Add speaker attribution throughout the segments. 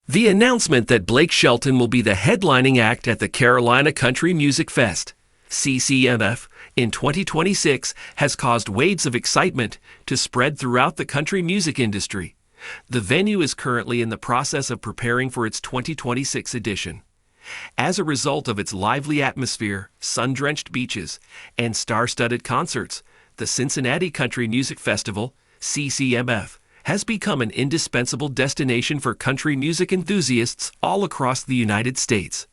Speaker 1: The announcement that Blake Shelton will be the headlining act at the Carolina Country Music Fest, CCMF, in 2026 has caused waves of excitement to spread throughout the country music industry. The venue is currently in the process of preparing for its 2026 edition. As a result of its lively atmosphere, sun-drenched beaches, and star-studded concerts, the Cincinnati Country Music Festival, CCMF, has become an indispensable destination for country music enthusiasts all across the United States.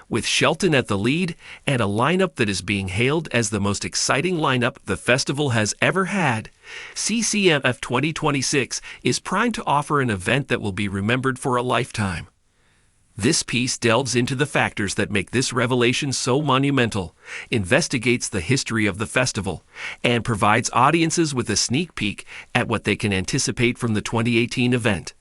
Speaker 1: With Shelton at the lead and a lineup that is being hailed as the most exciting lineup the festival has ever had, CCMF 2026 is primed to offer an event that will be remembered for a lifetime. This piece delves into the factors that make this revelation so monumental, investigates the history of the festival, and provides audiences with a sneak peek at what they can anticipate from the 2018 event.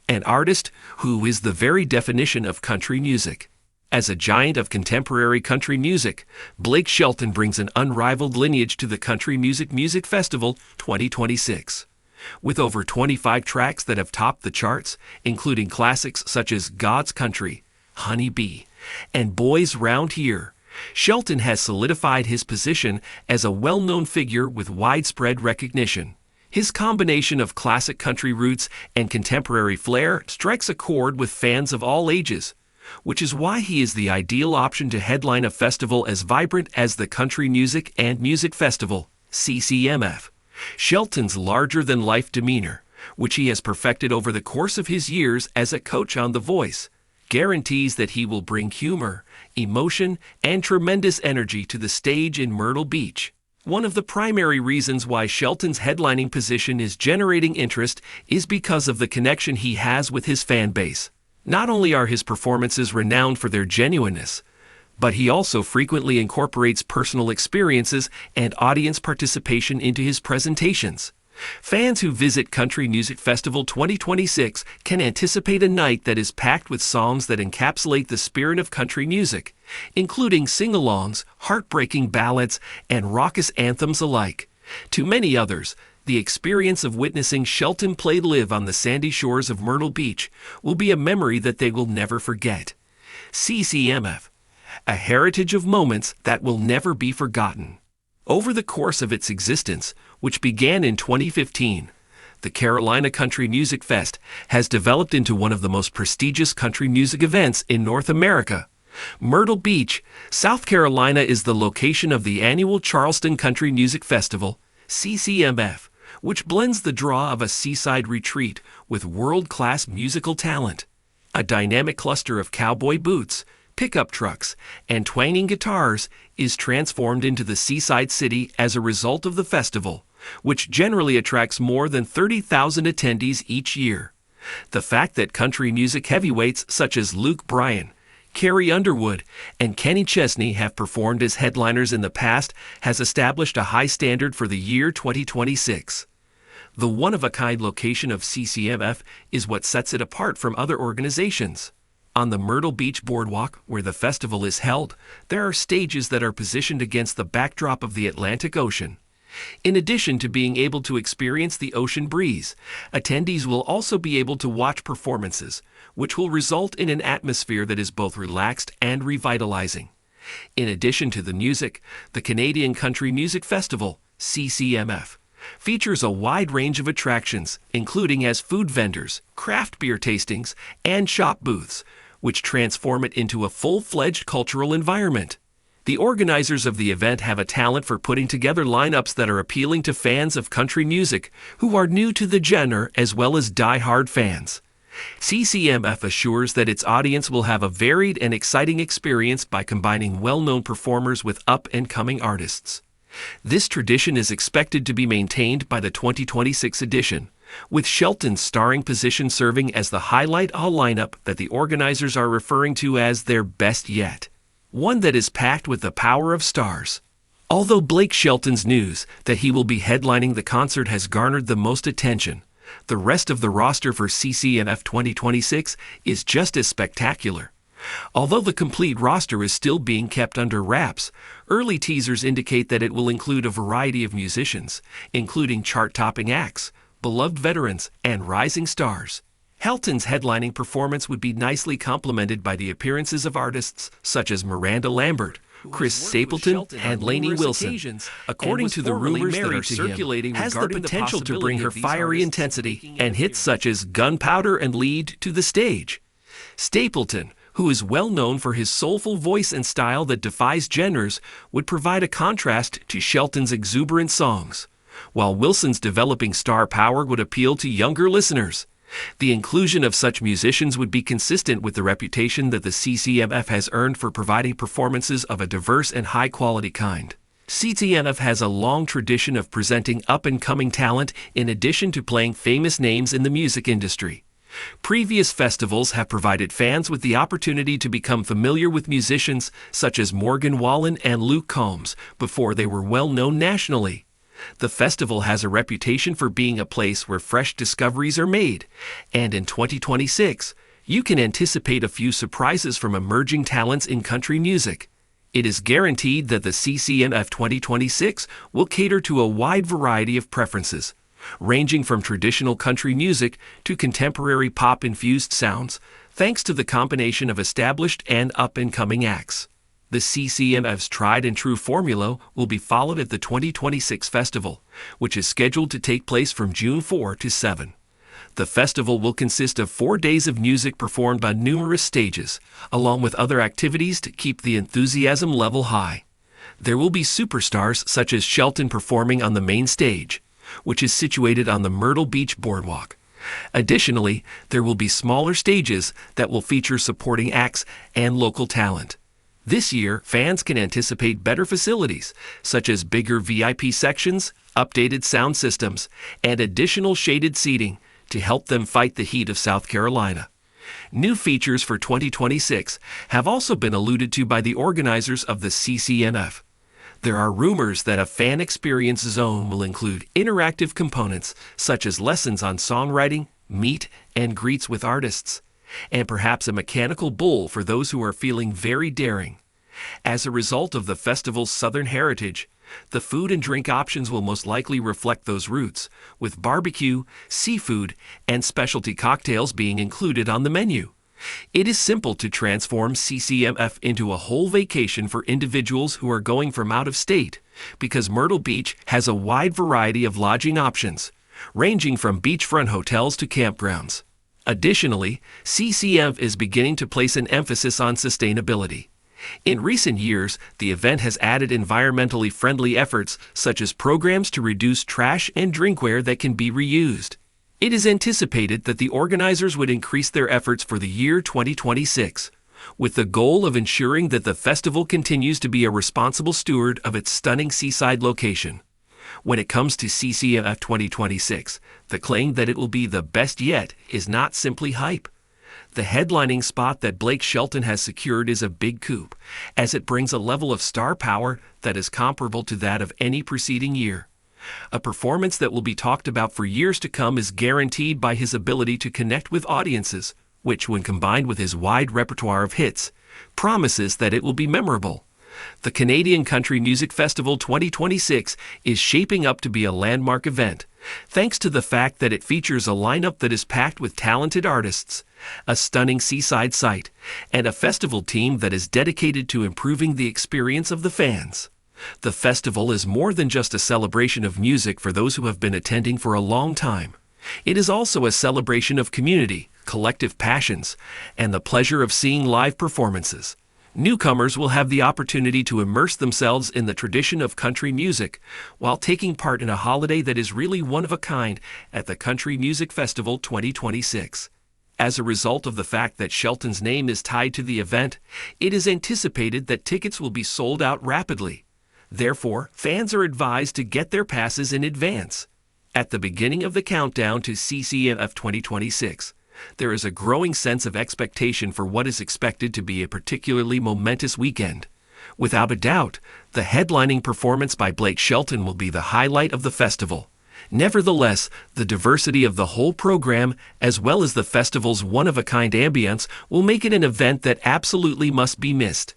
Speaker 1: An artist who is the very definition of country music. As a giant of contemporary country music, Blake Shelton brings an unrivaled lineage to the Country Music Festival 2026. With over 25 tracks that have topped the charts, including classics such as God's Country, Honey Bee, and Boys Round Here, Shelton has solidified his position as a well-known figure with widespread recognition. His combination of classic country roots and contemporary flair strikes a chord with fans of all ages, which is why he is the ideal option to headline a festival as vibrant as the Country Music and Music Festival, CCMF. Shelton's larger-than-life demeanor, which he has perfected over the course of his years as a coach on The Voice, guarantees that he will bring humor, emotion, and tremendous energy to the stage in Myrtle Beach. One of the primary reasons why Shelton's headlining position is generating interest is because of the connection he has with his fan base. Not only are his performances renowned for their genuineness, but he also frequently incorporates personal experiences and audience participation into his presentations. Fans who visit Country Music Festival 2026 can anticipate a night that is packed with songs that encapsulate the spirit of country music, including sing-alongs, heartbreaking ballads, and raucous anthems alike. To many others, the experience of witnessing Shelton play live on the sandy shores of Myrtle Beach will be a memory that they will never forget. CCMF, a heritage of moments that will never be forgotten. Over the course of its existence, which began in 2015, the Carolina Country Music Fest has developed into one of the most prestigious country music events in North America. Myrtle Beach, South Carolina is the location of the annual Charleston Country Music Festival, CCMF, which blends the draw of a seaside retreat with world-class musical talent. A dynamic cluster of cowboy boots, pickup trucks, and twanging guitars is transformed into the seaside city as a result of the festival, which generally attracts more than 30,000 attendees each year. The fact that country music heavyweights such as Luke Bryan, Carrie Underwood, and Kenny Chesney have performed as headliners in the past has established a high standard for the year 2026. The one-of-a-kind location of CCMF is what sets it apart from other organizations. On the Myrtle Beach Boardwalk, where the festival is held, there are stages that are positioned against the backdrop of the Atlantic Ocean. In addition to being able to experience the ocean breeze, attendees will also be able to watch performances, which will result in an atmosphere that is both relaxed and revitalizing. In addition to the music, the Canadian Country Music Festival, CCMF, features a wide range of attractions, including as food vendors, craft beer tastings, and shop booths, which transform it into a full-fledged cultural environment. The organizers of the event have a talent for putting together lineups that are appealing to fans of country music who are new to the genre as well as die-hard fans. CCMF assures that its audience will have a varied and exciting experience by combining well-known performers with up-and-coming artists. This tradition is expected to be maintained by the 2026 edition, with Shelton's starring position serving as the highlight of a lineup that the organizers are referring to as their best yet. One that is packed with the power of stars. Although Blake Shelton's news that he will be headlining the concert has garnered the most attention, the rest of the roster for CCMF 2026 is just as spectacular. Although the complete roster is still being kept under wraps, early teasers indicate that it will include a variety of musicians, including chart-topping acts, beloved veterans, and rising stars. Shelton's headlining performance would be nicely complemented by the appearances of artists such as Miranda Lambert, Chris Stapleton, and Lainey Wilson. According to the rumors that are circulating, has the potential to bring her fiery intensity and hits such as Gunpowder and Lead to the stage. Stapleton, who is well known for his soulful voice and style that defies genres, would provide a contrast to Shelton's exuberant songs, while Wilson's developing star power would appeal to younger listeners. The inclusion of such musicians would be consistent with the reputation that the CCMF has earned for providing performances of a diverse and high-quality kind. CCMF has a long tradition of presenting up-and-coming talent in addition to playing famous names in the music industry. Previous festivals have provided fans with the opportunity to become familiar with musicians such as Morgan Wallen and Luke Combs before they were well known nationally. The festival has a reputation for being a place where fresh discoveries are made, and in 2026, you can anticipate a few surprises from emerging talents in country music. It is guaranteed that the CCMF 2026 will cater to a wide variety of preferences, ranging from traditional country music to contemporary pop-infused sounds, thanks to the combination of established and up-and-coming acts. The CCMF's tried-and-true formula will be followed at the 2026 festival, which is scheduled to take place from June 4 to 7. The festival will consist of 4 days of music performed on numerous stages, along with other activities to keep the enthusiasm level high. There will be superstars such as Shelton performing on the main stage, which is situated on the Myrtle Beach Boardwalk. Additionally, there will be smaller stages that will feature supporting acts and local talent. This year, fans can anticipate better facilities, such as bigger VIP sections, updated sound systems, and additional shaded seating to help them fight the heat of South Carolina. New features for 2026 have also been alluded to by the organizers of the CCMF. There are rumors that a fan experience zone will include interactive components such as lessons on songwriting, meet and greets with artists, and perhaps a mechanical bull for those who are feeling very daring. As a result of the festival's Southern heritage, the food and drink options will most likely reflect those roots, with barbecue, seafood, and specialty cocktails being included on the menu. It is simple to transform CCMF into a whole vacation for individuals who are going from out of state, because Myrtle Beach has a wide variety of lodging options, ranging from beachfront hotels to campgrounds. Additionally, CCMF is beginning to place an emphasis on sustainability. In recent years, the event has added environmentally friendly efforts such as programs to reduce trash and drinkware that can be reused. It is anticipated that the organizers would increase their efforts for the year 2026, with the goal of ensuring that the festival continues to be a responsible steward of its stunning seaside location. When it comes to CCMF 2026, the claim that it will be the best yet is not simply hype. The headlining spot that Blake Shelton has secured is a big coup, as it brings a level of star power that is comparable to that of any preceding year. A performance that will be talked about for years to come is guaranteed by his ability to connect with audiences, which, when combined with his wide repertoire of hits, promises that it will be memorable. The Canadian Country Music Festival 2026 is shaping up to be a landmark event, thanks to the fact that it features a lineup that is packed with talented artists, a stunning seaside site, and a festival team that is dedicated to improving the experience of the fans. The festival is more than just a celebration of music for those who have been attending for a long time. It is also a celebration of community, collective passions, and the pleasure of seeing live performances. Newcomers will have the opportunity to immerse themselves in the tradition of country music while taking part in a holiday that is really one of a kind at the Country Music Festival 2026. As a result of the fact that Shelton's name is tied to the event, it is anticipated that tickets will be sold out rapidly. Therefore, fans are advised to get their passes in advance. At the beginning of the countdown to CCMF 2026, there is a growing sense of expectation for what is expected to be a particularly momentous weekend. Without a doubt, the headlining performance by Blake Shelton will be the highlight of the festival. Nevertheless, the diversity of the whole program, as well as the festival's one-of-a-kind ambience, will make it an event that absolutely must be missed.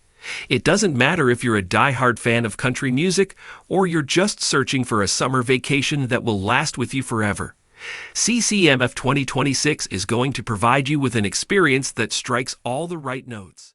Speaker 1: It doesn't matter if you're a die-hard fan of country music or you're just searching for a summer vacation that will last with you forever. CCMF 2026 is going to provide you with an experience that strikes all the right notes.